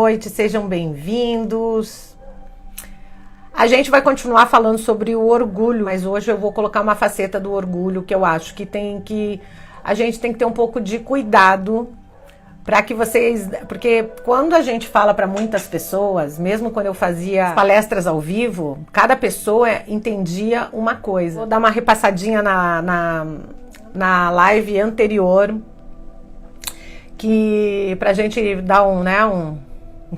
noite, sejam bem-vindos. A gente vai continuar falando sobre o orgulho, mas hoje eu vou colocar uma faceta do orgulho que eu acho que a gente tem que ter um pouco de cuidado para que vocês, porque quando a gente fala para muitas pessoas, mesmo quando eu fazia palestras ao vivo, cada pessoa entendia uma coisa. Vou dar uma repassadinha na live anterior, que pra gente dar um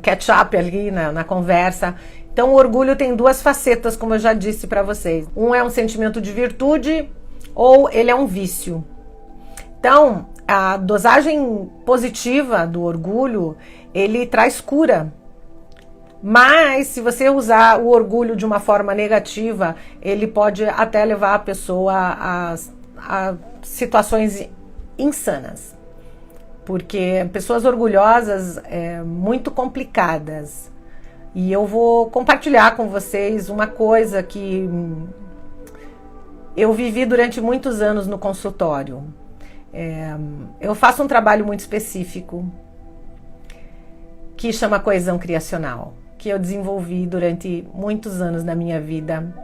catch-up ali na conversa. Então o orgulho tem duas facetas, como eu já disse para vocês. Um é um sentimento de virtude ou ele é um vício. Então a dosagem positiva do orgulho, ele traz cura. Mas se você usar o orgulho de uma forma negativa, ele pode até levar a pessoa a situações insanas. Porque pessoas orgulhosas é muito complicadas. E eu vou compartilhar com vocês uma coisa que eu vivi durante muitos anos no consultório. Eu faço um trabalho muito específico que chama coesão criacional, que eu desenvolvi durante muitos anos na minha vida.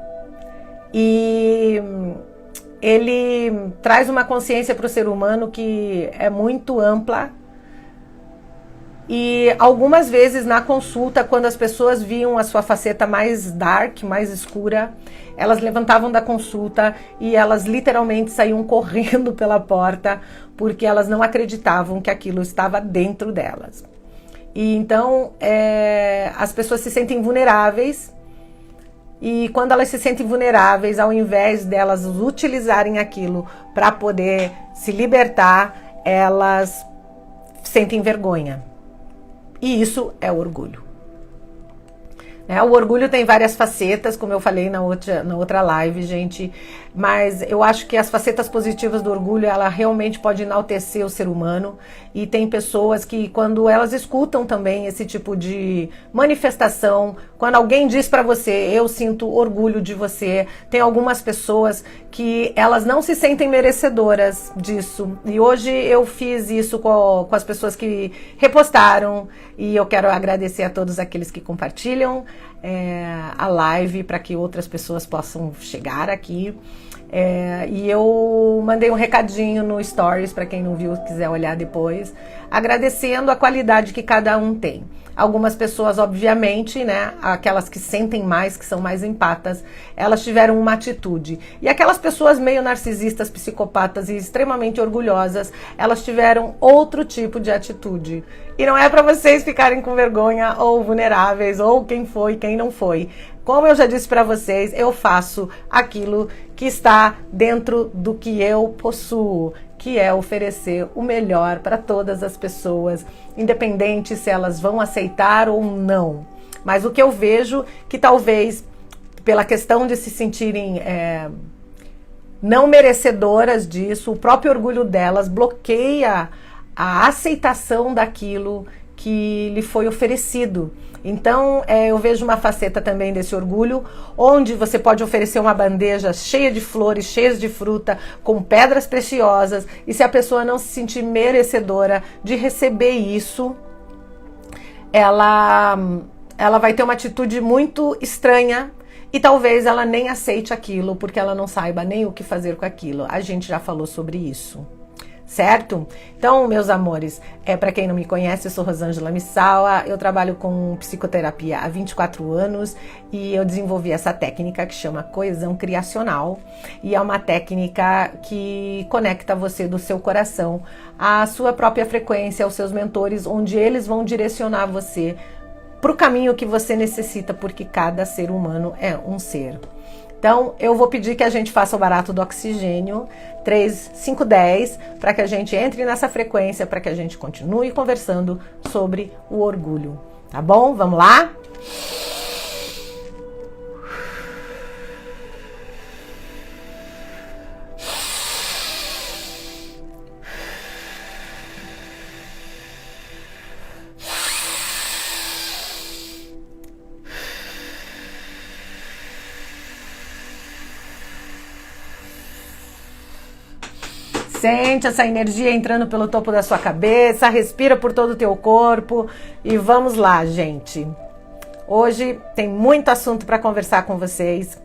E ele traz uma consciência para o ser humano que é muito ampla. E algumas vezes na consulta, quando as pessoas viam a sua faceta mais dark, mais escura, elas levantavam da consulta e elas literalmente saíam correndo pela porta porque elas não acreditavam que aquilo estava dentro delas. E então as pessoas se sentem vulneráveis. E quando elas se sentem vulneráveis, ao invés delas utilizarem aquilo para poder se libertar, elas sentem vergonha. E isso é orgulho. O orgulho tem várias facetas, como eu falei na outra live, gente. Mas eu acho que as facetas positivas do orgulho, ela realmente pode enaltecer o ser humano. E tem pessoas que, quando elas escutam também esse tipo de manifestação, quando alguém diz pra você, eu sinto orgulho de você, tem algumas pessoas que elas não se sentem merecedoras disso. E hoje eu fiz isso com as pessoas que repostaram. E eu quero agradecer a todos aqueles que compartilham a live para que outras pessoas possam chegar aqui. E eu mandei um recadinho no Stories para quem não viu, quiser olhar depois, agradecendo a qualidade que cada um tem. Algumas pessoas, obviamente, aquelas que sentem mais, que são mais empatas, elas tiveram uma atitude. E aquelas pessoas meio narcisistas, psicopatas e extremamente orgulhosas, elas tiveram outro tipo de atitude. E não é para vocês ficarem com vergonha ou vulneráveis, ou quem foi, quem não foi. Como eu já disse para vocês, eu faço aquilo que está dentro do que eu possuo, que é oferecer o melhor para todas as pessoas, independente se elas vão aceitar ou não. Mas o que eu vejo que talvez, pela questão de se sentirem não merecedoras disso, o próprio orgulho delas bloqueia a aceitação daquilo que lhe foi oferecido. Então, eu vejo uma faceta também desse orgulho, onde você pode oferecer uma bandeja cheia de flores, cheia de fruta, com pedras preciosas, e se a pessoa não se sentir merecedora de receber isso, ela vai ter uma atitude muito estranha, e talvez ela nem aceite aquilo, porque ela não saiba nem o que fazer com aquilo. A gente já falou sobre isso. Certo? Então, meus amores, para quem não me conhece, eu sou Rosângela Missaua, eu trabalho com psicoterapia há 24 anos e eu desenvolvi essa técnica que chama coesão criacional, e é uma técnica que conecta você do seu coração à sua própria frequência, aos seus mentores, onde eles vão direcionar você para o caminho que você necessita, porque cada ser humano é um ser. Então, eu vou pedir que a gente faça o barato do oxigênio, 3, 5, 10, para que a gente entre nessa frequência, para que a gente continue conversando sobre o orgulho. Tá bom? Vamos lá? Sente essa energia entrando pelo topo da sua cabeça, respira por todo o teu corpo e vamos lá, gente. Hoje tem muito assunto para conversar com vocês.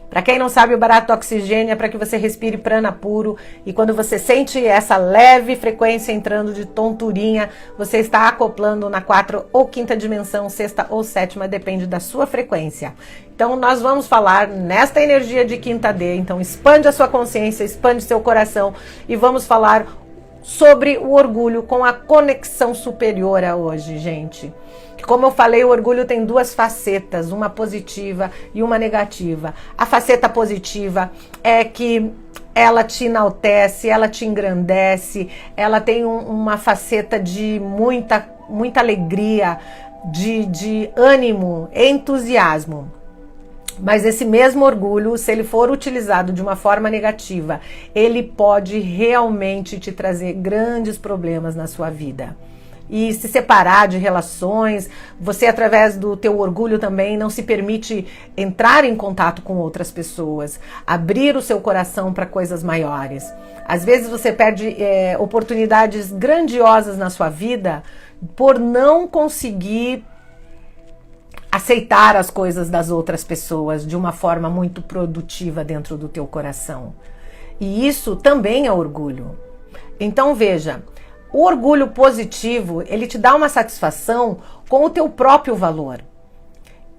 Para quem não sabe, o barato oxigênio é para que você respire prana puro e quando você sente essa leve frequência entrando de tonturinha, você está acoplando na 4ª ou 5ª dimensão, 6ª ou 7ª, depende da sua frequência. Então nós vamos falar nesta energia de 5ª D, então expande a sua consciência, expande seu coração e vamos falar sobre o orgulho com a conexão superior a hoje, gente. Como eu falei, o orgulho tem 2 facetas, uma positiva e uma negativa. A faceta positiva é que ela te enaltece, ela te engrandece, ela tem uma faceta de muita alegria, de ânimo, entusiasmo. Mas esse mesmo orgulho, se ele for utilizado de uma forma negativa, ele pode realmente te trazer grandes problemas na sua vida. E se separar de relações, você através do teu orgulho também não se permite entrar em contato com outras pessoas, abrir o seu coração para coisas maiores. Às vezes você perde oportunidades grandiosas na sua vida por não conseguir aceitar as coisas das outras pessoas de uma forma muito produtiva dentro do teu coração. E isso também é orgulho. Então veja, o orgulho positivo, ele te dá uma satisfação com o teu próprio valor.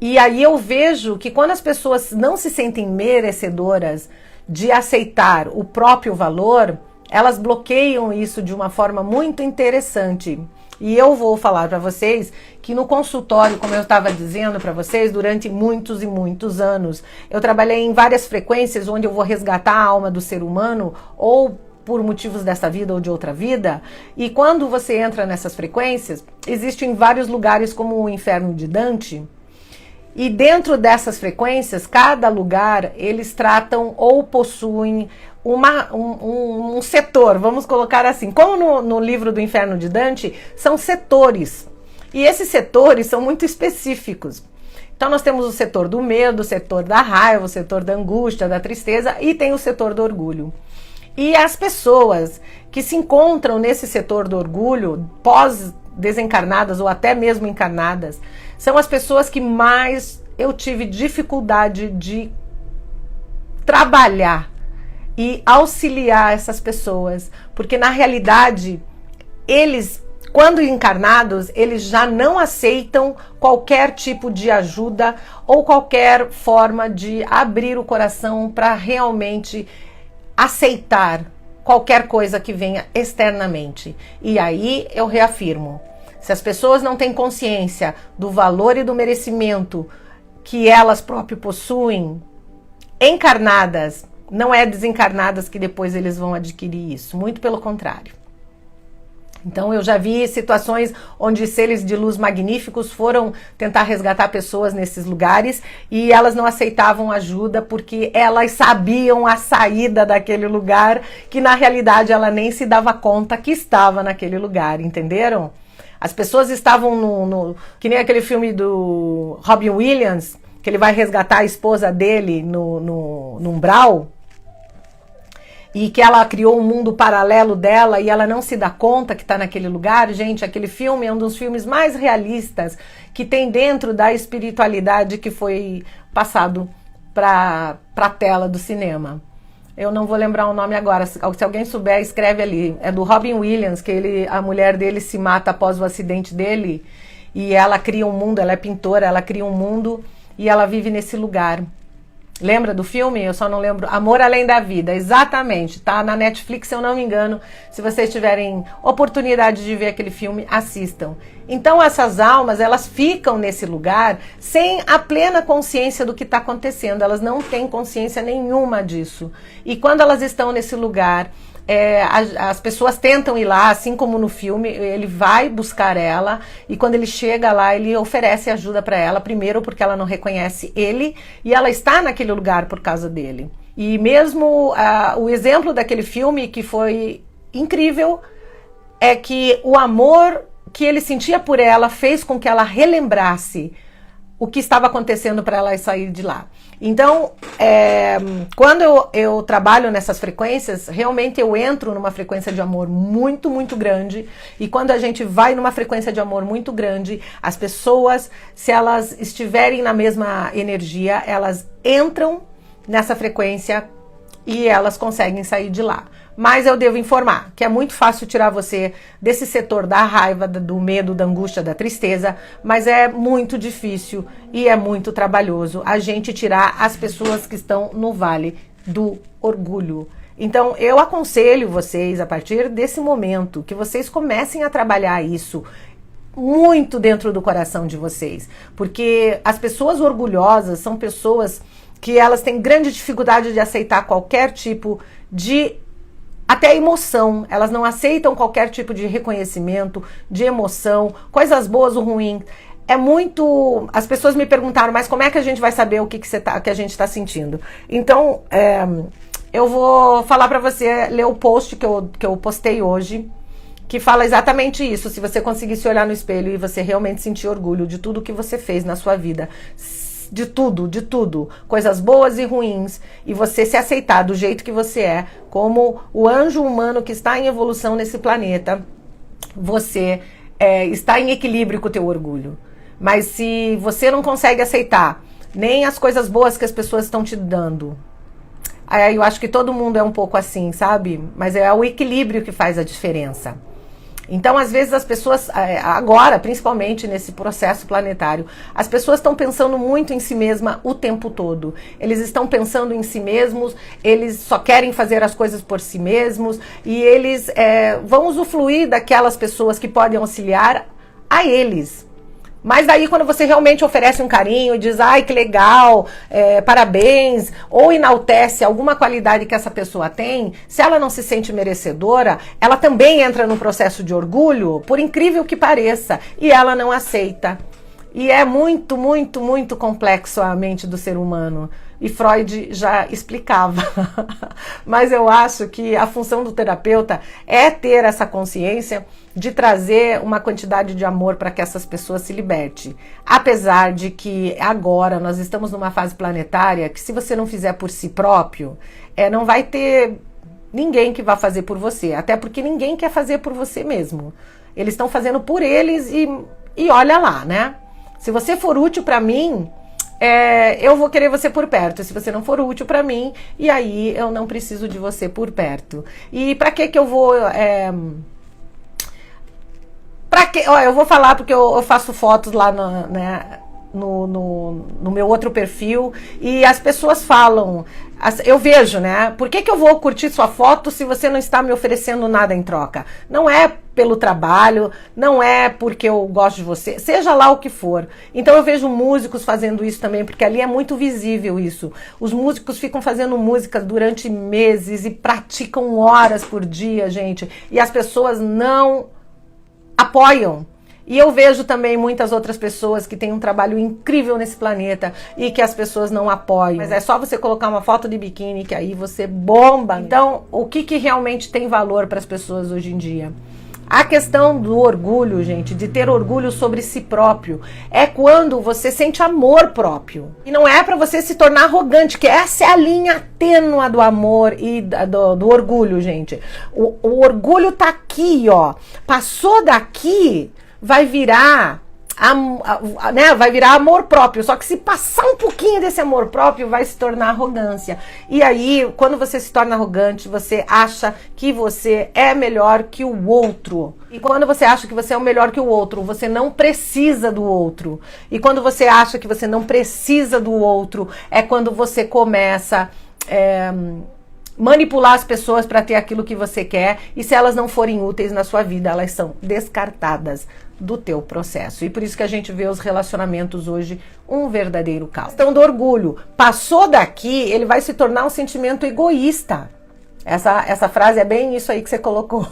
E aí eu vejo que quando as pessoas não se sentem merecedoras de aceitar o próprio valor, elas bloqueiam isso de uma forma muito interessante. E eu vou falar para vocês que no consultório, como eu estava dizendo para vocês, durante muitos e muitos anos, eu trabalhei em várias frequências onde eu vou resgatar a alma do ser humano ou por motivos dessa vida ou de outra vida, e quando você entra nessas frequências, existem vários lugares como o Inferno de Dante, e dentro dessas frequências, cada lugar, eles tratam ou possuem um setor, vamos colocar assim, como no livro do Inferno de Dante, são setores, e esses setores são muito específicos. Então nós temos o setor do medo, o setor da raiva, o setor da angústia, da tristeza, e tem o setor do orgulho. E as pessoas que se encontram nesse setor do orgulho, pós-desencarnadas ou até mesmo encarnadas, são as pessoas que mais eu tive dificuldade de trabalhar e auxiliar essas pessoas. Porque na realidade, eles, quando encarnados, eles já não aceitam qualquer tipo de ajuda ou qualquer forma de abrir o coração para realmente aceitar qualquer coisa que venha externamente. E aí eu reafirmo, se as pessoas não têm consciência do valor e do merecimento que elas próprias possuem, encarnadas, não é desencarnadas que depois eles vão adquirir isso, muito pelo contrário. Então eu já vi situações onde seres de luz magníficos foram tentar resgatar pessoas nesses lugares e elas não aceitavam ajuda porque elas sabiam a saída daquele lugar, que na realidade ela nem se dava conta que estava naquele lugar, entenderam? As pessoas estavam que nem aquele filme do Robin Williams, que ele vai resgatar a esposa dele no umbral, e que ela criou um mundo paralelo dela e ela não se dá conta que está naquele lugar. Gente, aquele filme é um dos filmes mais realistas que tem dentro da espiritualidade que foi passado para a tela do cinema. Eu não vou lembrar o nome agora, se alguém souber, escreve ali. É do Robin Williams, que a mulher dele se mata após o acidente dele e ela cria um mundo, ela é pintora, ela cria um mundo e ela vive nesse lugar. Lembra do filme? Eu só não lembro. Amor Além da Vida, exatamente. Tá na Netflix, se eu não me engano. Se vocês tiverem oportunidade de ver aquele filme, assistam. Então essas almas, elas ficam nesse lugar sem a plena consciência do que está acontecendo. Elas não têm consciência nenhuma disso. E quando elas estão nesse lugar, as pessoas tentam ir lá, assim como no filme, ele vai buscar ela e quando ele chega lá, ele oferece ajuda para ela, primeiro porque ela não reconhece ele e ela está naquele lugar por causa dele. E mesmo o exemplo daquele filme que foi incrível é que o amor que ele sentia por ela fez com que ela relembrasse o que estava acontecendo para ela sair de lá. Então, quando eu trabalho nessas frequências, realmente eu entro numa frequência de amor muito, muito grande. E quando a gente vai numa frequência de amor muito grande, as pessoas, se elas estiverem na mesma energia, elas entram nessa frequência e elas conseguem sair de lá. Mas eu devo informar que é muito fácil tirar você desse setor da raiva, do medo, da angústia, da tristeza, mas é muito difícil e é muito trabalhoso a gente tirar as pessoas que estão no vale do orgulho. Então eu aconselho vocês, a partir desse momento, que vocês comecem a trabalhar isso muito dentro do coração de vocês, porque as pessoas orgulhosas são pessoas que elas têm grande dificuldade de aceitar qualquer tipo de até emoção, elas não aceitam qualquer tipo de reconhecimento, de emoção, coisas boas ou ruins. É muito... As pessoas me perguntaram, mas como é que a gente vai saber o que a gente está sentindo? Então, eu vou falar para você, ler o post que eu postei hoje, que fala exatamente isso. Se você conseguir se olhar no espelho e você realmente sentir orgulho de tudo que você fez na sua vida, de tudo, coisas boas e ruins, e você se aceitar do jeito que você é, como o anjo humano que está em evolução nesse planeta, você está em equilíbrio com o teu orgulho. Mas se você não consegue aceitar nem as coisas boas que as pessoas estão te dando, aí eu acho que todo mundo é um pouco assim, sabe? Mas é o equilíbrio que faz a diferença. Então, às vezes, as pessoas, agora, principalmente nesse processo planetário, as pessoas estão pensando muito em si mesma o tempo todo. Eles estão pensando em si mesmos, eles só querem fazer as coisas por si mesmos, e eles vão usufruir daquelas pessoas que podem auxiliar a eles. Mas daí quando você realmente oferece um carinho e diz, ai que legal, parabéns, ou enaltece alguma qualidade que essa pessoa tem, se ela não se sente merecedora, ela também entra num processo de orgulho, por incrível que pareça, e ela não aceita. E é muito, muito, muito complexo a mente do ser humano. E Freud já explicava. Mas eu acho que a função do terapeuta é ter essa consciência de trazer uma quantidade de amor para que essas pessoas se libertem. Apesar de que agora nós estamos numa fase planetária que se você não fizer por si próprio, não vai ter ninguém que vá fazer por você. Até porque ninguém quer fazer por você mesmo. Eles estão fazendo por eles e olha lá, né? Se você for útil para mim, eu vou querer você por perto. Se você não for útil para mim, e aí eu não preciso de você por perto. E para que eu vou... eu vou falar porque eu faço fotos lá no meu outro perfil e as pessoas falam, eu vejo, né? Por que eu vou curtir sua foto se você não está me oferecendo nada em troca? Não é pelo trabalho, não é porque eu gosto de você, seja lá o que for. Então eu vejo músicos fazendo isso também, porque ali é muito visível isso. Os músicos ficam fazendo música durante meses e praticam horas por dia, gente, e as pessoas não apoiam. E eu vejo também muitas outras pessoas que têm um trabalho incrível nesse planeta e que as pessoas não apoiam. Mas é só você colocar uma foto de biquíni que aí você bomba. Então, o que realmente tem valor para as pessoas hoje em dia? A questão do orgulho, gente, de ter orgulho sobre si próprio, é quando você sente amor próprio. E não é para você se tornar arrogante, que essa é a linha tênue do amor e do orgulho, gente. O orgulho tá aqui, ó. Passou daqui, vai virar vai virar amor próprio, só que se passar um pouquinho desse amor próprio vai se tornar arrogância, e aí quando você se torna arrogante, você acha que você é melhor que o outro, e quando você acha que você é o melhor que o outro, você não precisa do outro, e quando você acha que você não precisa do outro, é quando você começa manipular as pessoas para ter aquilo que você quer, e se elas não forem úteis na sua vida, elas são descartadas do teu processo. E por isso que a gente vê os relacionamentos hoje um verdadeiro caos. Então, do orgulho, passou daqui, ele vai se tornar um sentimento egoísta. Essa frase é bem isso aí que você colocou.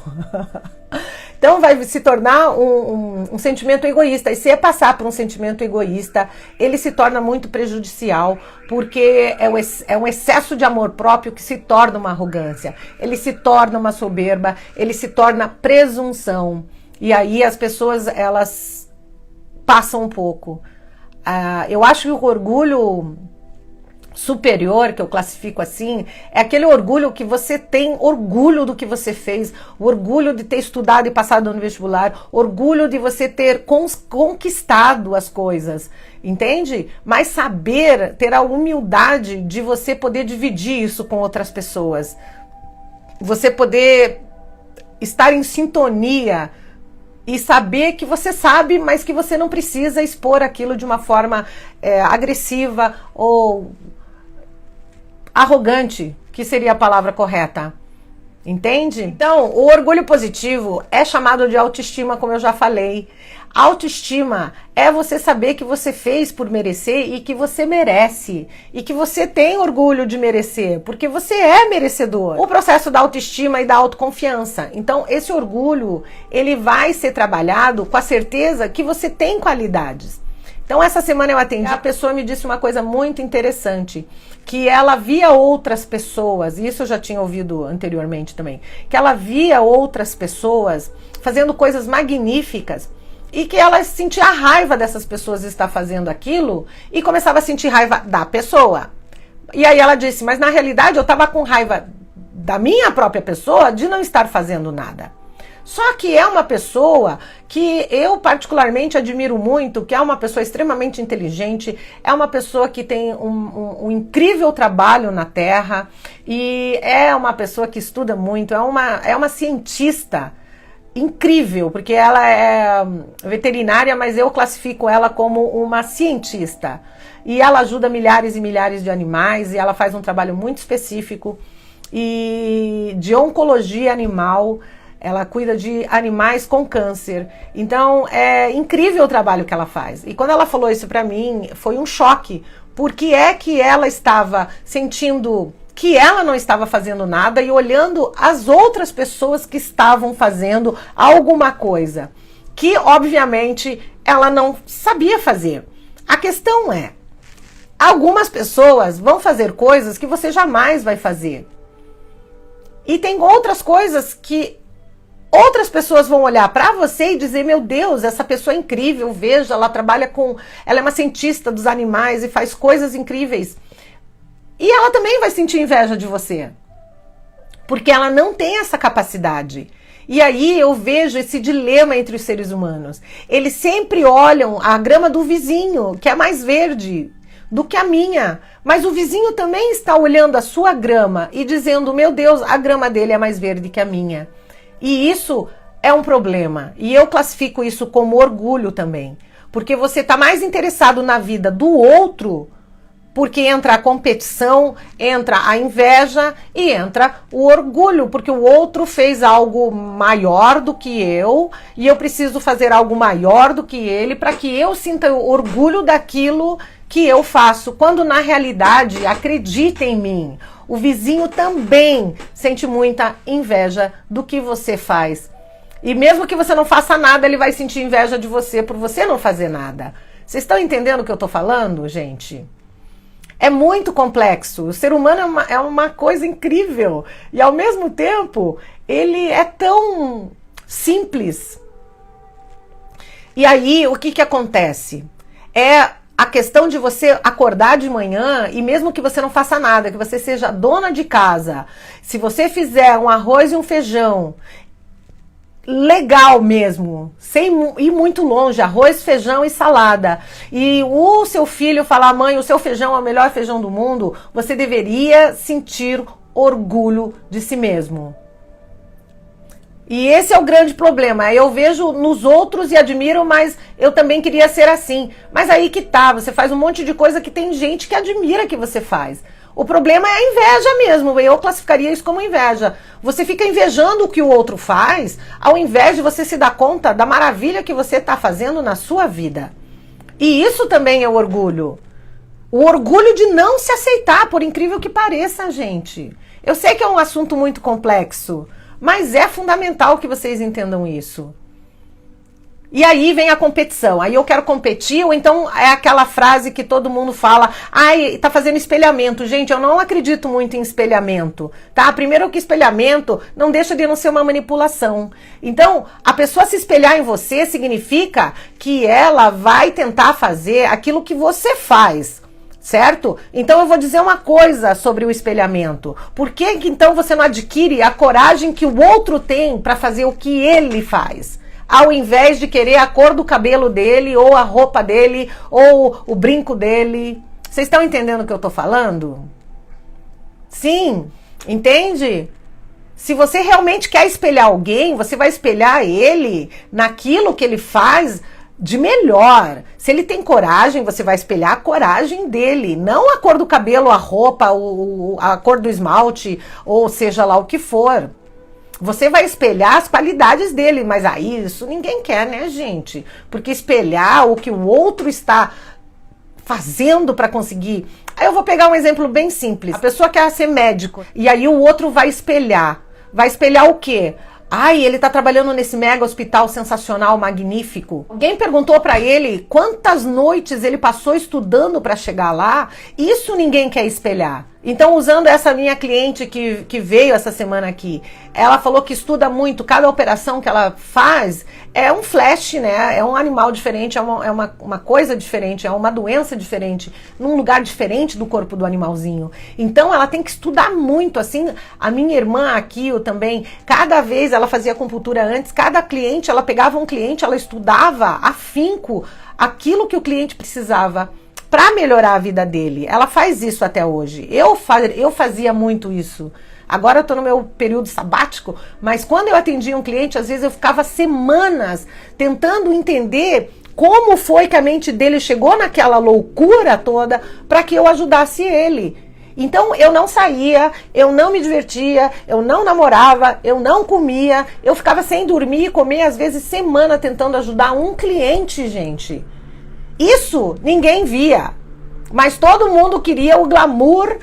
Então vai se tornar um sentimento egoísta. E se passar por um sentimento egoísta, ele se torna muito prejudicial, porque é um excesso de amor próprio que se torna uma arrogância. Ele se torna uma soberba, ele se torna presunção. E aí as pessoas, elas passam um pouco. Eu acho que o orgulho superior, que eu classifico assim, é aquele orgulho que você tem orgulho do que você fez, o orgulho de ter estudado e passado no vestibular, orgulho de você ter conquistado as coisas, entende? Mas saber, ter a humildade de você poder dividir isso com outras pessoas, você poder estar em sintonia e saber que você sabe, mas que você não precisa expor aquilo de uma forma agressiva ou arrogante, que seria a palavra correta. Entende? Então, o orgulho positivo é chamado de autoestima, como eu já falei. Autoestima é você saber que você fez por merecer e que você merece. E que você tem orgulho de merecer, porque você é merecedor. O processo da autoestima e da autoconfiança. Então, esse orgulho, ele vai ser trabalhado com a certeza que você tem qualidades. Então, essa semana eu atendi, a pessoa me disse uma coisa muito interessante, que ela via outras pessoas, e isso eu já tinha ouvido anteriormente também, que ela via outras pessoas fazendo coisas magníficas e que ela sentia a raiva dessas pessoas estar fazendo aquilo e começava a sentir raiva da pessoa. E aí ela disse, mas na realidade eu estava com raiva da minha própria pessoa de não estar fazendo nada. Só que é uma pessoa que eu particularmente admiro muito, que é uma pessoa extremamente inteligente, é uma pessoa que tem um incrível trabalho na Terra e é uma pessoa que estuda muito, é uma cientista incrível, porque ela é veterinária, mas eu classifico ela como uma cientista. E ela ajuda milhares e milhares de animais e ela faz um trabalho muito específico e de oncologia animal. Ela cuida de animais com câncer. Então, é incrível o trabalho que ela faz. E quando ela falou isso pra mim, foi um choque. Porque é que ela estava sentindo que ela não estava fazendo nada e olhando as outras pessoas que estavam fazendo alguma coisa. Que, obviamente, ela não sabia fazer. A questão é, algumas pessoas vão fazer coisas que você jamais vai fazer. E tem outras coisas que outras pessoas vão olhar para você e dizer, meu Deus, essa pessoa é incrível, veja, ela trabalha ela é uma cientista dos animais e faz coisas incríveis. E ela também vai sentir inveja de você, porque ela não tem essa capacidade. E aí eu vejo esse dilema entre os seres humanos. Eles sempre olham a grama do vizinho, que é mais verde do que a minha. Mas o vizinho também está olhando a sua grama e dizendo, meu Deus, a grama dele é mais verde que a minha. E isso é um problema. E eu classifico isso como orgulho também. Porque você está mais interessado na vida do outro, porque entra a competição, entra a inveja e entra o orgulho, porque o outro fez algo maior do que eu e eu preciso fazer algo maior do que ele para que eu sinta orgulho daquilo que eu faço, quando na realidade, acredita em mim, o vizinho também sente muita inveja do que você faz. E mesmo que você não faça nada, ele vai sentir inveja de você por você não fazer nada. Vocês estão entendendo o que eu estou falando, gente? É muito complexo. O ser humano é uma coisa incrível. E ao mesmo tempo, ele é tão simples. E aí, o que acontece? É a questão de você acordar de manhã e mesmo que você não faça nada, que você seja dona de casa, se você fizer um arroz e um feijão legal mesmo, sem ir muito longe, arroz, feijão e salada, e o seu filho falar, mãe, o seu feijão é o melhor feijão do mundo, você deveria sentir orgulho de si mesmo. E esse é o grande problema. Eu vejo nos outros e admiro, mas eu também queria ser assim. Mas aí que tá, você faz um monte de coisa que tem gente que admira que você faz. O problema é a inveja mesmo, eu classificaria isso como inveja. Você fica invejando o que o outro faz, ao invés de você se dar conta da maravilha que você está fazendo na sua vida. E isso também é o orgulho. O orgulho de não se aceitar, por incrível que pareça, gente. Eu sei que é um assunto muito complexo, mas é fundamental que vocês entendam isso. E aí vem a competição, aí eu quero competir, ou então é aquela frase que todo mundo fala, ai, tá fazendo espelhamento. Gente, eu não acredito muito em espelhamento, tá? Primeiro que espelhamento não deixa de não ser uma manipulação. Então, a pessoa se espelhar em você significa que ela vai tentar fazer aquilo que você faz, certo? Então eu vou dizer uma coisa sobre o espelhamento. Por que então você não adquire a coragem que o outro tem para fazer o que ele faz? Ao invés de querer a cor do cabelo dele, ou a roupa dele, ou o brinco dele. Vocês estão entendendo o que eu tô falando? Sim, entende? Se você realmente quer espelhar alguém, você vai espelhar ele naquilo que ele faz de melhor. Se ele tem coragem, você vai espelhar a coragem dele, não a cor do cabelo, a roupa, a cor do esmalte, ou seja lá o que for. Você vai espelhar as qualidades dele, mas aí isso ninguém quer, né, gente? Porque espelhar o que o outro está fazendo para conseguir... Aí eu vou pegar um exemplo bem simples. A pessoa quer ser médico, e aí o outro vai espelhar. Vai espelhar o quê? Ai, ele tá trabalhando nesse mega hospital sensacional, magnífico. Alguém perguntou para ele quantas noites ele passou estudando para chegar lá. Isso ninguém quer espelhar. Então, usando essa minha cliente que veio essa semana aqui, ela falou que estuda muito, cada operação que ela faz é um flash, né? É um animal diferente, é uma coisa diferente, é uma doença diferente, num lugar diferente do corpo do animalzinho. Então, ela tem que estudar muito, assim, a minha irmã aqui, eu também, cada vez ela fazia acupuntura antes, cada cliente, ela pegava um cliente, ela estudava afinco aquilo que o cliente precisava para melhorar a vida dele. Ela faz isso até hoje. Eu fazia muito isso. Agora eu tô no meu período sabático, mas quando eu atendia um cliente, às vezes eu ficava semanas tentando entender como foi que a mente dele chegou naquela loucura toda para que eu ajudasse ele. Então eu não saía, eu não me divertia, eu não namorava, eu não comia, eu ficava sem dormir e comer às vezes semana tentando ajudar um cliente, gente. Isso ninguém via, mas todo mundo queria o glamour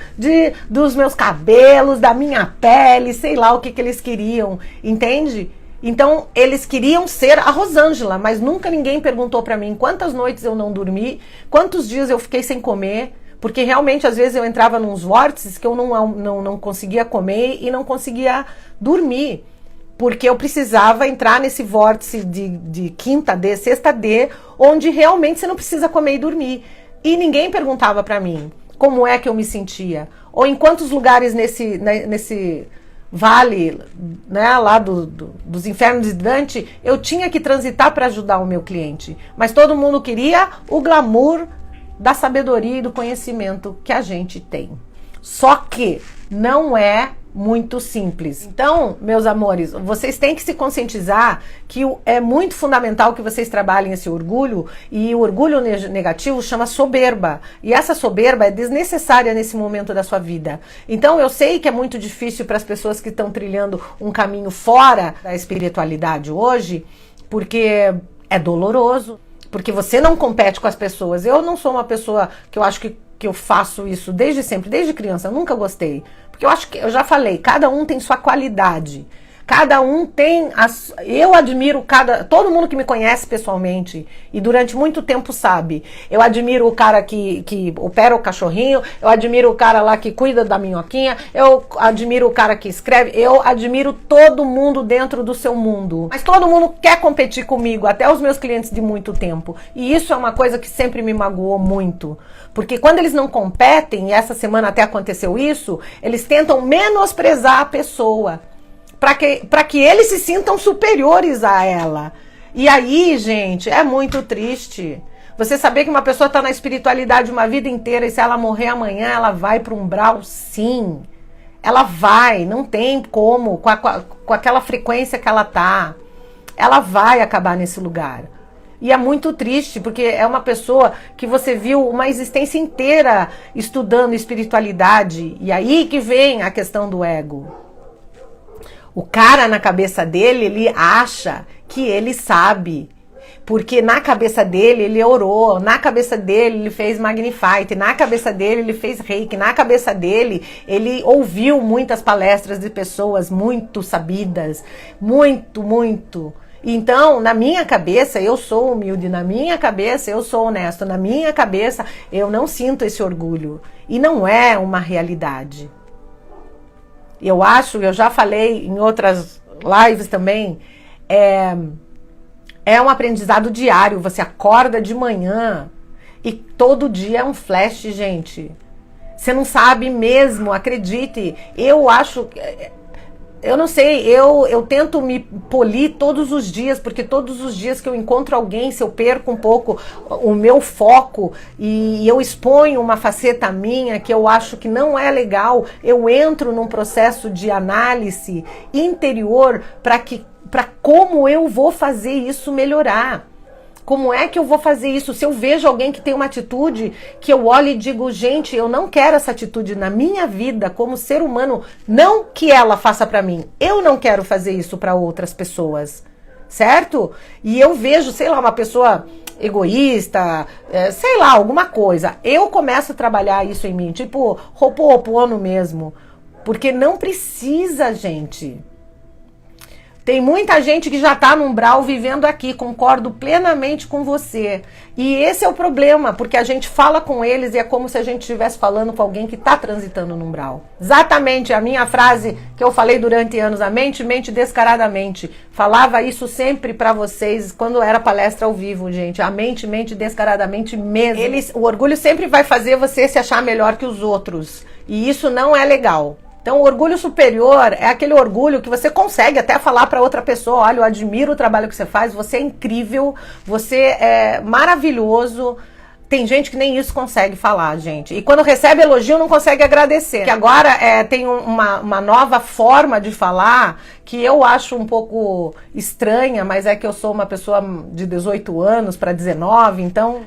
dos meus cabelos, da minha pele, sei lá o que eles queriam, entende? Então eles queriam ser a Rosângela, mas nunca ninguém perguntou pra mim quantas noites eu não dormi, quantos dias eu fiquei sem comer, porque realmente às vezes eu entrava nos vórtices que eu não conseguia comer e não conseguia dormir. Porque eu precisava entrar nesse vórtice de quinta D, sexta D, onde realmente você não precisa comer e dormir. E ninguém perguntava pra mim como é que eu me sentia. Ou em quantos lugares nesse vale, né, lá dos infernos de Dante, eu tinha que transitar para ajudar o meu cliente. Mas todo mundo queria o glamour da sabedoria e do conhecimento que a gente tem. Só que não é muito simples. Então, meus amores, vocês têm que se conscientizar que é muito fundamental que vocês trabalhem esse orgulho, e o orgulho negativo chama soberba. E essa soberba é desnecessária nesse momento da sua vida. Então, eu sei que é muito difícil para as pessoas que estão trilhando um caminho fora da espiritualidade hoje, porque é doloroso, porque você não compete com as pessoas. Eu não sou uma pessoa que eu acho que eu faço isso desde sempre, desde criança, eu nunca gostei. Porque eu acho que, eu já falei, cada um tem sua qualidade. Cada um tem... Eu admiro todo mundo que me conhece pessoalmente e durante muito tempo sabe. Eu admiro o cara que opera o cachorrinho, eu admiro o cara lá que cuida da minhoquinha, eu admiro o cara que escreve, eu admiro todo mundo dentro do seu mundo. Mas todo mundo quer competir comigo, até os meus clientes de muito tempo. E isso é uma coisa que sempre me magoou muito. Porque quando eles não competem, e essa semana até aconteceu isso, eles tentam menosprezar a pessoa. Para que eles se sintam superiores a ela. E aí, gente, é muito triste. Você saber que uma pessoa está na espiritualidade uma vida inteira e se ela morrer amanhã, ela vai para o umbral, sim. Ela vai, não tem como, com aquela frequência que ela tá. Ela vai acabar nesse lugar. E é muito triste, porque é uma pessoa que você viu uma existência inteira estudando espiritualidade. E aí que vem a questão do ego. O cara, na cabeça dele, ele acha que ele sabe. Porque na cabeça dele, ele orou. Na cabeça dele, ele fez Magnify. Na cabeça dele, ele fez Reiki. Na cabeça dele, ele ouviu muitas palestras de pessoas muito sabidas. Muito, muito. Então, na minha cabeça, eu sou humilde, na minha cabeça, eu sou honesto, na minha cabeça, eu não sinto esse orgulho. E não é uma realidade. Eu acho, eu já falei em outras lives também, é um aprendizado diário. Você acorda de manhã e todo dia é um flash, gente. Você não sabe mesmo, acredite. Eu acho... Eu não sei, eu tento me polir todos os dias, porque todos os dias que eu encontro alguém, se eu perco um pouco o meu foco e eu exponho uma faceta minha que eu acho que não é legal, eu entro num processo de análise interior para como eu vou fazer isso melhorar. Como é que eu vou fazer isso? Se eu vejo alguém que tem uma atitude que eu olho e digo, gente, eu não quero essa atitude na minha vida como ser humano, não que ela faça para mim. Eu não quero fazer isso para outras pessoas, certo? E eu vejo, sei lá, uma pessoa egoísta, sei lá, alguma coisa. Eu começo a trabalhar isso em mim, tipo Ho'oponopono mesmo. Porque não precisa, gente. Tem muita gente que já está no umbral vivendo aqui, concordo plenamente com você. E esse é o problema, porque a gente fala com eles e é como se a gente estivesse falando com alguém que está transitando no umbral. Exatamente a minha frase que eu falei durante anos, a mente mente descaradamente. Falava isso sempre para vocês quando era palestra ao vivo, gente. A mente mente descaradamente mesmo. O orgulho sempre vai fazer você se achar melhor que os outros. E isso não é legal. Então, o orgulho superior é aquele orgulho que você consegue até falar para outra pessoa, olha, eu admiro o trabalho que você faz, você é incrível, você é maravilhoso. Tem gente que nem isso consegue falar, gente. E quando recebe elogio, não consegue agradecer. Que agora tem uma nova forma de falar que eu acho um pouco estranha, mas é que eu sou uma pessoa de 18 anos para 19, então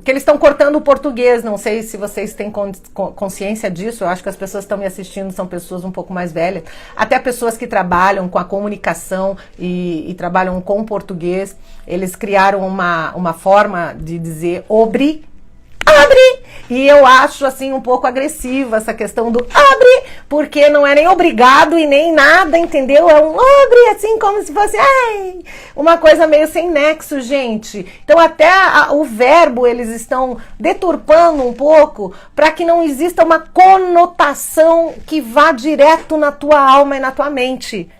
que eles estão cortando o português. Não sei se vocês têm consciência disso. Eu acho que as pessoas que estão me assistindo são pessoas um pouco mais velhas. Até pessoas que trabalham com a comunicação e trabalham com português. Eles criaram uma forma de dizer abre. E eu acho assim um pouco agressiva essa questão do abre, porque não é nem obrigado e nem nada, entendeu? É um abre, assim como se fosse uma coisa meio sem nexo, gente. Então até o verbo eles estão deturpando um pouco para que não exista uma conotação que vá direto na tua alma e na tua mente.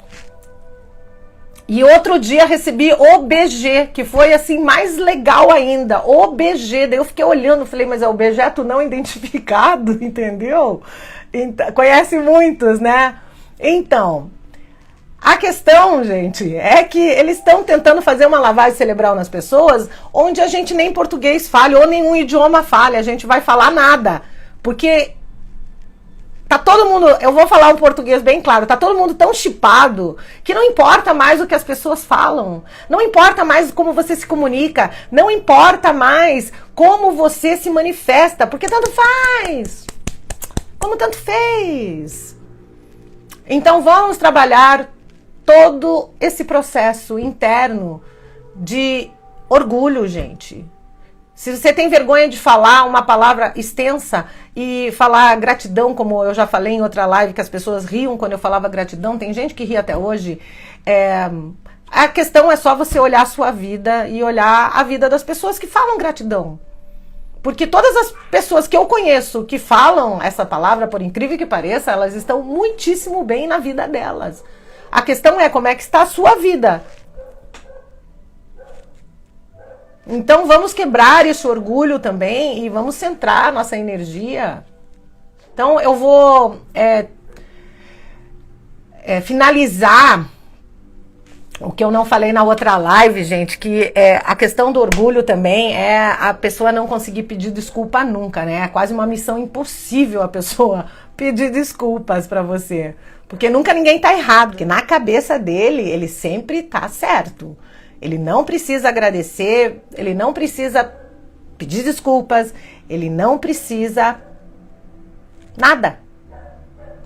E outro dia recebi OBG, que foi assim mais legal ainda, OBG, daí eu fiquei olhando, falei, mas é objeto não identificado, entendeu? Então, conhece muitos, né? Então, a questão, gente, é que eles estão tentando fazer uma lavagem cerebral nas pessoas, onde a gente nem português fale, ou nenhum idioma fale, a gente vai falar nada, porque... Tá todo mundo, eu vou falar um português bem claro, tá todo mundo tão chipado que não importa mais o que as pessoas falam, não importa mais como você se comunica, não importa mais como você se manifesta, porque tanto faz, como tanto fez. Então vamos trabalhar todo esse processo interno de orgulho, gente. Se você tem vergonha de falar uma palavra extensa e falar gratidão, como eu já falei em outra live, que as pessoas riam quando eu falava gratidão, tem gente que ri até hoje, a questão é só você olhar a sua vida e olhar a vida das pessoas que falam gratidão. Porque todas as pessoas que eu conheço que falam essa palavra, por incrível que pareça, elas estão muitíssimo bem na vida delas. A questão é como é que está a sua vida. Então vamos quebrar esse orgulho também e vamos centrar nossa energia. Então eu vou finalizar o que eu não falei na outra live, gente, que a questão do orgulho também é a pessoa não conseguir pedir desculpa nunca, né? É quase uma missão impossível a pessoa pedir desculpas pra você. Porque nunca ninguém tá errado, porque na cabeça dele ele sempre tá certo. Ele não precisa agradecer, ele não precisa pedir desculpas, ele não precisa nada.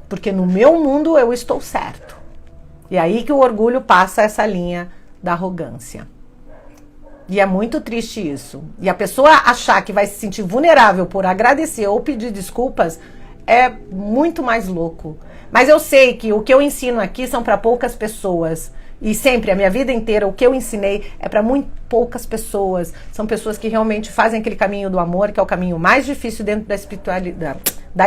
Porque no meu mundo eu estou certo. E aí que o orgulho passa essa linha da arrogância. E é muito triste isso. E a pessoa achar que vai se sentir vulnerável por agradecer ou pedir desculpas é muito mais louco. Mas eu sei que o que eu ensino aqui são para poucas pessoas. E sempre, a minha vida inteira, o que eu ensinei é para muito poucas pessoas. São pessoas que realmente fazem aquele caminho do amor, que é o caminho mais difícil dentro da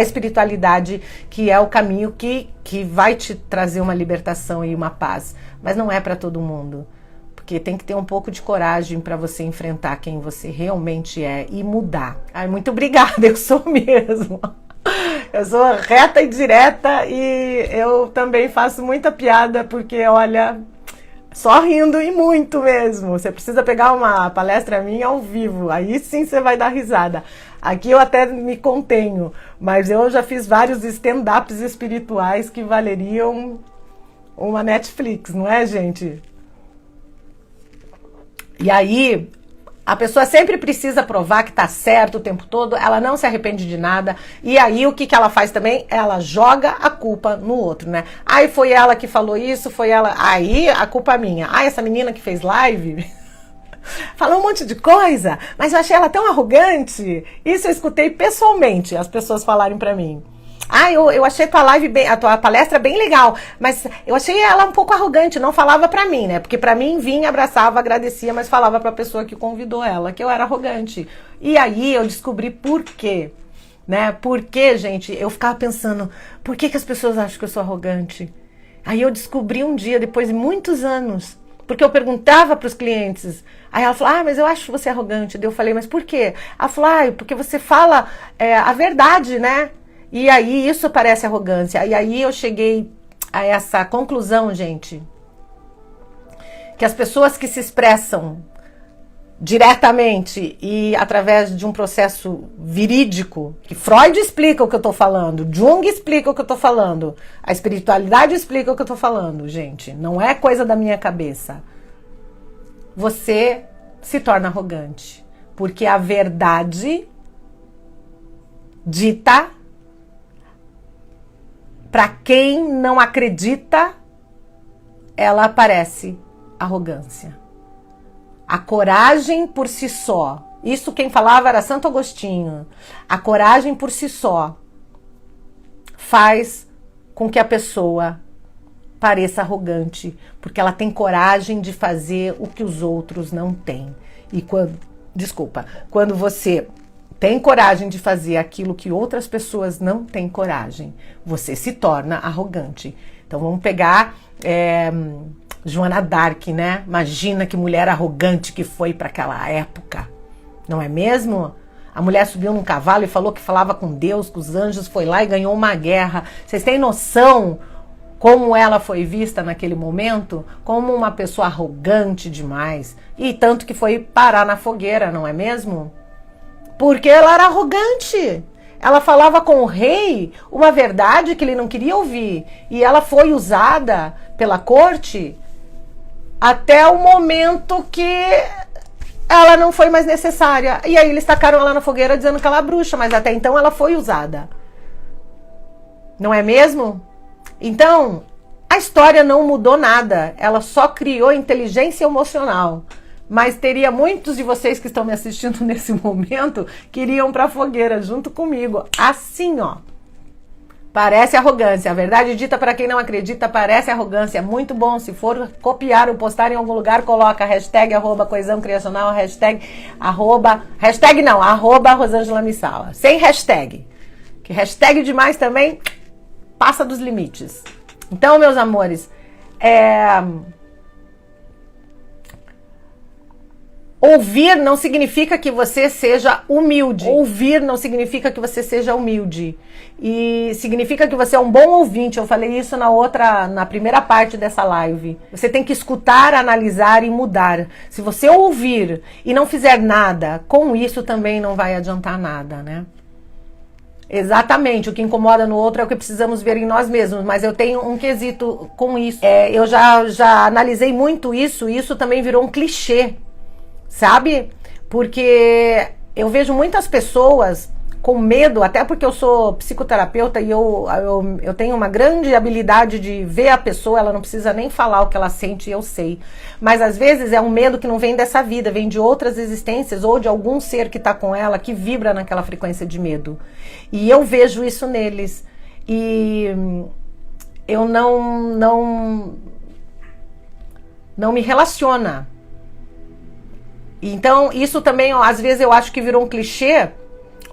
espiritualidade, que é o caminho que vai te trazer uma libertação e uma paz. Mas não é para todo mundo. Porque tem que ter um pouco de coragem para você enfrentar quem você realmente é e mudar. Ai, muito obrigada, eu sou mesmo. Eu sou reta e direta e eu também faço muita piada porque, olha, só rindo e muito mesmo. Você precisa pegar uma palestra minha ao vivo, aí sim você vai dar risada. Aqui eu até me contenho, mas eu já fiz vários stand-ups espirituais que valeriam uma Netflix, não é, gente? E aí, a pessoa sempre precisa provar que tá certo o tempo todo, ela não se arrepende de nada. E aí, o que ela faz também? Ela joga a culpa no outro, né? Aí foi ela que falou isso, foi ela... Aí, a culpa é minha. Ah, essa menina que fez live... falou um monte de coisa, mas eu achei ela tão arrogante. Isso eu escutei pessoalmente, as pessoas falarem pra mim. Ah, eu achei tua live a tua palestra bem legal, mas eu achei ela um pouco arrogante, não falava pra mim, né? Porque pra mim vinha, abraçava, agradecia, mas falava pra pessoa que convidou ela que eu era arrogante. E aí eu descobri por quê, né? Porque, gente, eu ficava pensando, por que as pessoas acham que eu sou arrogante? Aí eu descobri um dia, depois de muitos anos, porque eu perguntava pros clientes, aí ela falou, mas eu acho você arrogante. Daí eu falei, mas por quê? Ela falou, porque você fala a verdade, né? E aí isso parece arrogância. E aí eu cheguei a essa conclusão, gente, que as pessoas que se expressam diretamente e através de um processo verídico, que Freud explica o que eu tô falando, Jung explica o que eu tô falando, a espiritualidade explica o que eu tô falando, gente, não é coisa da minha cabeça. Você se torna arrogante, porque a verdade dita. Para quem não acredita, ela parece arrogância. A coragem por si só, isso quem falava era Santo Agostinho, a coragem por si só faz com que a pessoa pareça arrogante, porque ela tem coragem de fazer o que os outros não têm. E quando você tem coragem de fazer aquilo que outras pessoas não têm coragem, você se torna arrogante. Então vamos pegar Joana d'Arc, né? Imagina que mulher arrogante que foi para aquela época, não é mesmo? A mulher subiu num cavalo e falou que falava com Deus, com os anjos, foi lá e ganhou uma guerra. Vocês têm noção como ela foi vista naquele momento? Como uma pessoa arrogante demais. E tanto que foi parar na fogueira, não é mesmo? Porque ela era arrogante. Ela falava com o rei uma verdade que ele não queria ouvir. E ela foi usada pela corte até o momento que ela não foi mais necessária. E aí eles tacaram ela na fogueira dizendo que ela é bruxa, mas até então ela foi usada. Não é mesmo? Então, a história não mudou nada. Ela só criou inteligência emocional. Mas teria muitos de vocês que estão me assistindo nesse momento que iriam pra fogueira junto comigo. Assim, ó. Parece arrogância. A verdade dita para quem não acredita parece arrogância. Muito bom. Se for copiar ou postar em algum lugar, coloca hashtag @coesão criacional, arroba Rosângela Missala. Sem hashtag. Que hashtag demais também passa dos limites. Então, meus amores, ouvir não significa que você seja humilde. Ouvir não significa que você seja humilde. E significa que você é um bom ouvinte. Eu falei isso na primeira parte dessa live. Você tem que escutar, analisar e mudar. Se você ouvir e não fizer nada, com isso também não vai adiantar nada, né? Exatamente, o que incomoda no outro é o que precisamos ver em nós mesmos, mas eu tenho um quesito com isso. Eu já analisei muito isso, e isso também virou um clichê. Sabe? Porque eu vejo muitas pessoas com medo, até porque eu sou psicoterapeuta e eu tenho uma grande habilidade de ver a pessoa, ela não precisa nem falar o que ela sente, eu sei. Mas às vezes é um medo que não vem dessa vida, vem de outras existências ou de algum ser que está com ela, que vibra naquela frequência de medo. E eu vejo isso neles. E eu não me relaciona. Então, isso também, às vezes, eu acho que virou um clichê,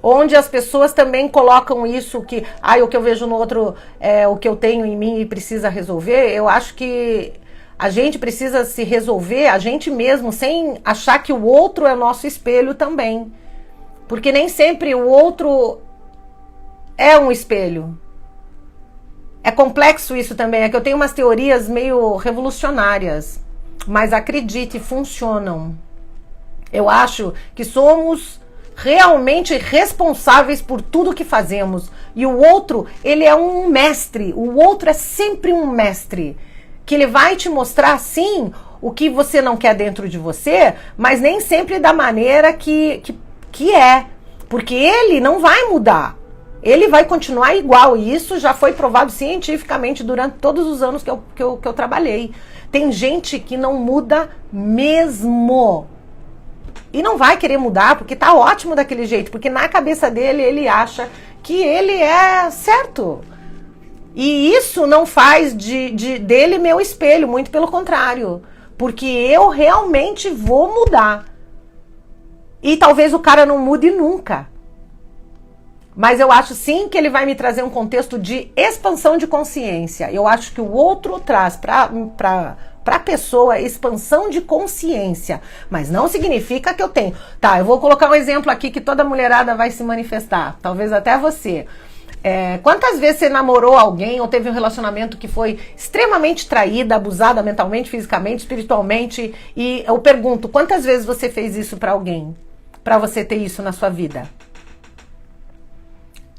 onde as pessoas também colocam isso, que o que eu vejo no outro é o que eu tenho em mim e precisa resolver. Eu acho que a gente precisa se resolver, a gente mesmo, sem achar que o outro é nosso espelho também. Porque nem sempre o outro é um espelho. É complexo isso também, é que eu tenho umas teorias meio revolucionárias, mas acredite, funcionam. Eu acho que somos realmente responsáveis por tudo que fazemos. E o outro, ele é um mestre. O outro é sempre um mestre. Que ele vai te mostrar, sim, o que você não quer dentro de você, mas nem sempre da maneira que é. Porque ele não vai mudar. Ele vai continuar igual. E isso já foi provado cientificamente durante todos os anos que eu trabalhei. Tem gente que não muda mesmo. E não vai querer mudar porque tá ótimo daquele jeito. Porque na cabeça dele, ele acha que ele é certo. E isso não faz dele meu espelho, muito pelo contrário. Porque eu realmente vou mudar. E talvez o cara não mude nunca. Mas eu acho sim que ele vai me trazer um contexto de expansão de consciência. Eu acho que o outro traz para a pessoa expansão de consciência. Mas não significa que eu tenho. Tá, eu vou colocar um exemplo aqui que toda mulherada vai se manifestar. Talvez até você. Quantas vezes você namorou alguém ou teve um relacionamento que foi extremamente traída, abusada mentalmente, fisicamente, espiritualmente? E eu pergunto, quantas vezes você fez isso para alguém? Para você ter isso na sua vida?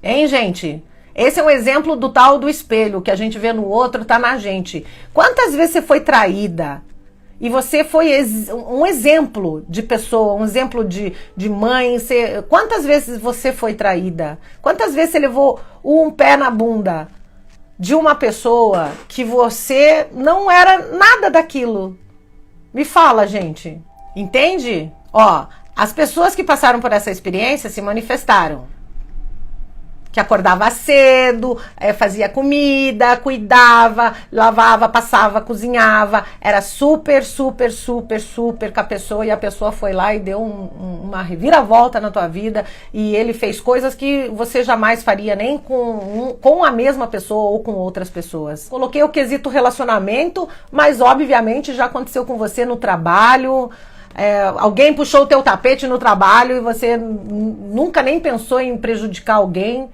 Hein, gente? Esse é um exemplo do tal do espelho, que a gente vê no outro, tá na gente. Quantas vezes você foi traída? E você foi um exemplo de pessoa, um exemplo de mãe. Quantas vezes você foi traída? Quantas vezes você levou um pé na bunda de uma pessoa que você não era nada daquilo? Me fala, gente. Entende? Ó, as pessoas que passaram por essa experiência se manifestaram. Que acordava cedo, fazia comida, cuidava, lavava, passava, cozinhava. Era super, super, super, super com a pessoa. E a pessoa foi lá e deu uma reviravolta na tua vida. E ele fez coisas que você jamais faria nem com a mesma pessoa ou com outras pessoas. Coloquei o quesito relacionamento, mas obviamente já aconteceu com você no trabalho. Alguém puxou o teu tapete no trabalho e você nunca nem pensou em prejudicar alguém.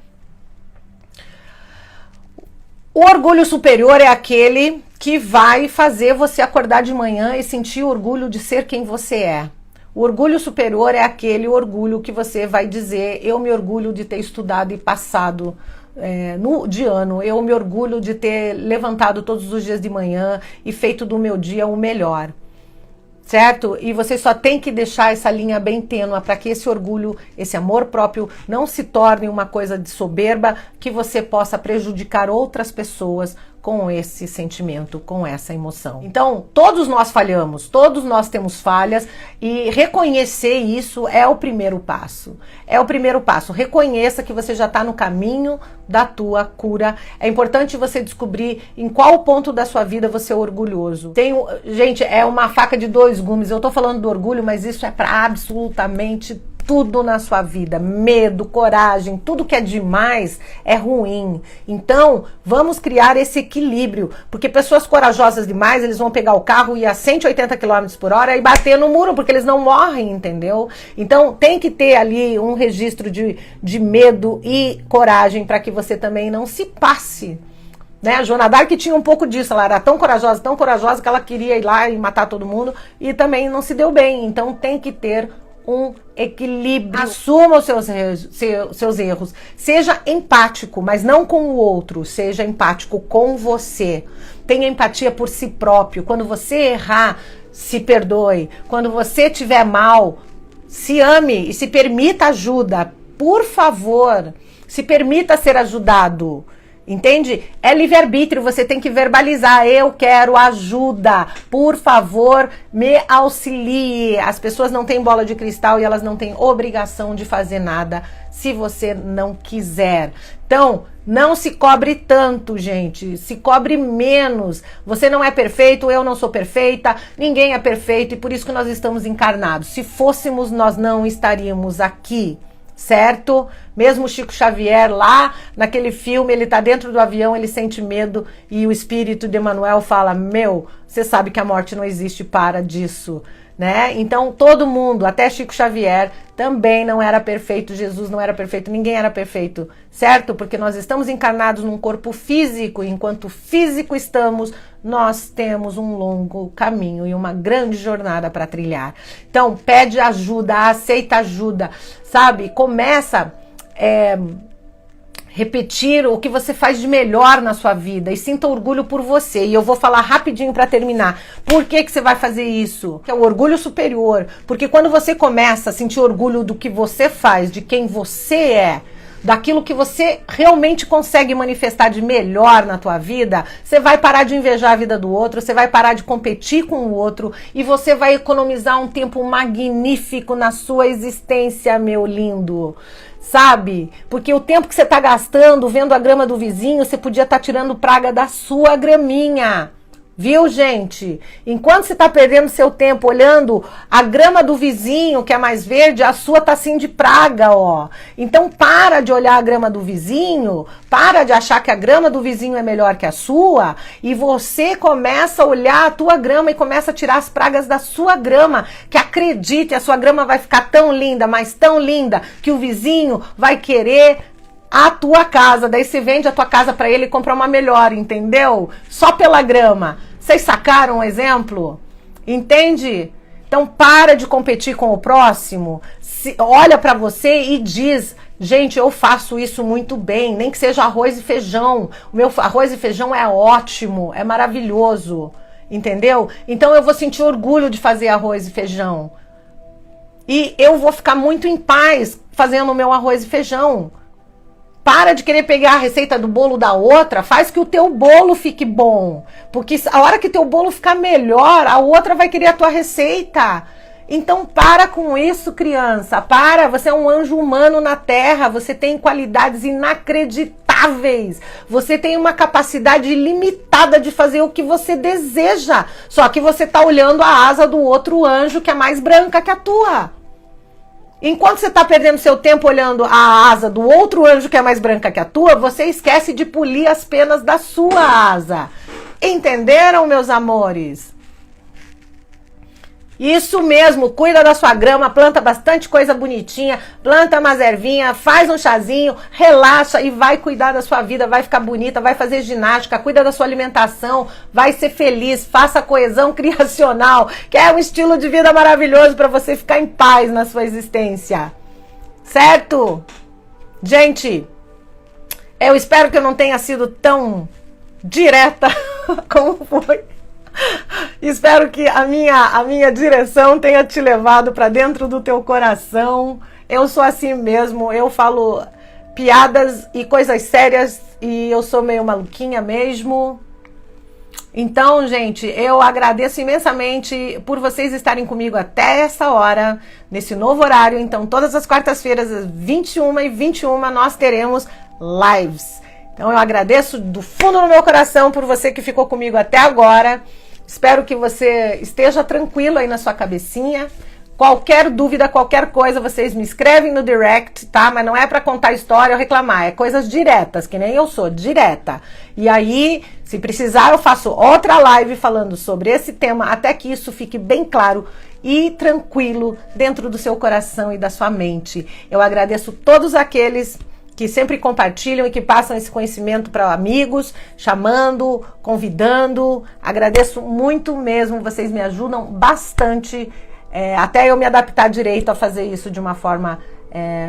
O orgulho superior é aquele que vai fazer você acordar de manhã e sentir orgulho de ser quem você é. O orgulho superior é aquele orgulho que você vai dizer: eu me orgulho de ter estudado e passado de ano, eu me orgulho de ter levantado todos os dias de manhã e feito do meu dia o melhor. Certo? E você só tem que deixar essa linha bem tênue para que esse orgulho, esse amor próprio não se torne uma coisa de soberba, que você possa prejudicar outras pessoas com esse sentimento, com essa emoção. Então, todos nós falhamos, todos nós temos falhas e reconhecer isso é o primeiro passo. É o primeiro passo. Reconheça que você já está no caminho da tua cura. É importante você descobrir em qual ponto da sua vida você é orgulhoso. Gente, é uma faca de dois gumes. Eu tô falando do orgulho, mas isso é para absolutamente tudo na sua vida. Medo, coragem, tudo que é demais é ruim. Então, vamos criar esse equilíbrio, porque pessoas corajosas demais, eles vão pegar o carro e ir a 180 km por hora e bater no muro, porque eles não morrem, entendeu? Então, tem que ter ali um registro de medo e coragem para que você também não se passe. Né? A Joana d'Arc tinha um pouco disso, ela era tão corajosa que ela queria ir lá e matar todo mundo e também não se deu bem. Então, tem que ter um equilíbrio. Assuma os seus erros. Seja empático, mas não com o outro. Seja empático com você. Tenha empatia por si próprio. Quando você errar, se perdoe. Quando você estiver mal, se ame e se permita ajuda. Por favor, se permita ser ajudado. Entende? É livre-arbítrio, você tem que verbalizar: eu quero ajuda, por favor, me auxilie. As pessoas não têm bola de cristal e elas não têm obrigação de fazer nada se você não quiser. Então, não se cobre tanto, gente. Se cobre menos. Você não é perfeito, eu não sou perfeita, ninguém é perfeito e por isso que nós estamos encarnados. Se fôssemos, nós não estaríamos aqui, certo? Mesmo Chico Xavier lá naquele filme, ele tá dentro do avião, ele sente medo e o espírito de Emmanuel fala: meu, você sabe que a morte não existe, para disso. Né? Então todo mundo, até Chico Xavier, também não era perfeito, Jesus não era perfeito, ninguém era perfeito, certo? Porque nós estamos encarnados num corpo físico, e enquanto físico estamos, nós temos um longo caminho e uma grande jornada para trilhar. Então pede ajuda, aceita ajuda, sabe? Começa repetir o que você faz de melhor na sua vida e sinta orgulho por você. E eu vou falar rapidinho para terminar. Por que você vai fazer isso? Que é o orgulho superior. Porque quando você começa a sentir orgulho do que você faz, de quem você é, daquilo que você realmente consegue manifestar de melhor na tua vida, você vai parar de invejar a vida do outro, você vai parar de competir com o outro e você vai economizar um tempo magnífico na sua existência, meu lindo. Sabe? Porque o tempo que você está gastando vendo a grama do vizinho, você podia estar tirando praga da sua graminha. Viu, gente? Enquanto você está perdendo seu tempo olhando a grama do vizinho, que é mais verde, a sua tá assim de praga, ó. Então para de olhar a grama do vizinho, para de achar que a grama do vizinho é melhor que a sua, e você começa a olhar a tua grama e começa a tirar as pragas da sua grama, que acredite, a sua grama vai ficar tão linda, mas tão linda, que o vizinho vai querer a tua casa, daí você vende a tua casa para ele e compra uma melhor, entendeu? Só pela grama. Vocês sacaram o exemplo? Entende? Então para de competir com o próximo, olha para você e diz: gente, eu faço isso muito bem, nem que seja arroz e feijão. O meu arroz e feijão é ótimo, é maravilhoso, entendeu? Então eu vou sentir orgulho de fazer arroz e feijão. E eu vou ficar muito em paz fazendo o meu arroz e feijão. Para de querer pegar a receita do bolo da outra, faz que o teu bolo fique bom. Porque a hora que teu bolo ficar melhor, a outra vai querer a tua receita. Então para com isso, criança. Para, você é um anjo humano na Terra, você tem qualidades inacreditáveis. Você tem uma capacidade ilimitada de fazer o que você deseja. Só que você está olhando a asa do outro anjo que é mais branca que a tua. Enquanto você está perdendo seu tempo olhando a asa do outro anjo que é mais branca que a tua, você esquece de polir as penas da sua asa. Entenderam, meus amores? Isso mesmo, cuida da sua grama, planta bastante coisa bonitinha, planta umas ervinhas, faz um chazinho, relaxa e vai cuidar da sua vida, vai ficar bonita, vai fazer ginástica, cuida da sua alimentação, vai ser feliz, faça coesão criacional, que é um estilo de vida maravilhoso para você ficar em paz na sua existência. Certo? Gente, eu espero que eu não tenha sido tão direta como foi. Espero que a minha direção tenha te levado para dentro do teu coração. Eu sou assim mesmo, eu falo piadas e coisas sérias e eu sou meio maluquinha mesmo. Então, gente, eu agradeço imensamente por vocês estarem comigo até essa hora, nesse novo horário. Então, todas as quartas-feiras, às 21h21, nós teremos lives. Então eu agradeço do fundo do meu coração por você que ficou comigo até agora. Espero que você esteja tranquilo aí na sua cabecinha. Qualquer dúvida, qualquer coisa, vocês me escrevem no direct, tá? Mas não é pra contar história ou reclamar, é coisas diretas, que nem eu sou, direta. E aí, se precisar, eu faço outra live falando sobre esse tema, até que isso fique bem claro e tranquilo dentro do seu coração e da sua mente. Eu agradeço todos aqueles que sempre compartilham e que passam esse conhecimento para amigos, chamando, convidando. Agradeço muito mesmo, vocês me ajudam bastante, até eu me adaptar direito a fazer isso de uma forma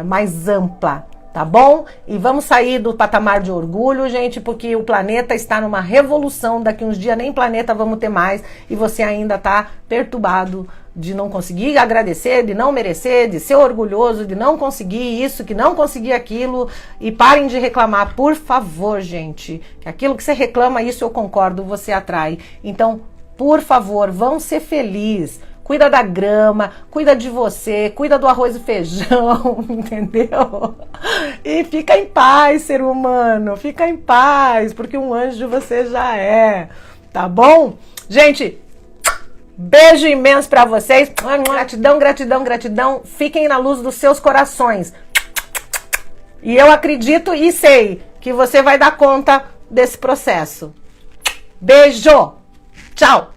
mais ampla, tá bom? E vamos sair do patamar de orgulho, gente, porque o planeta está numa revolução, daqui uns dias nem planeta vamos ter mais, e você ainda está perturbado de não conseguir agradecer, de não merecer, de ser orgulhoso, de não conseguir isso, que não conseguir aquilo, e parem de reclamar, por favor, gente, que aquilo que você reclama, isso eu concordo, você atrai. Então, por favor, vão ser felizes. Cuida da grama, cuida de você, cuida do arroz e feijão, entendeu? E Fica em paz, ser humano. Fica em paz, porque um anjo você já é. Tá bom? Gente, beijo imenso pra vocês. Gratidão, gratidão, gratidão. Fiquem na luz dos seus corações. E eu acredito e sei que você vai dar conta desse processo. Beijo! Tchau!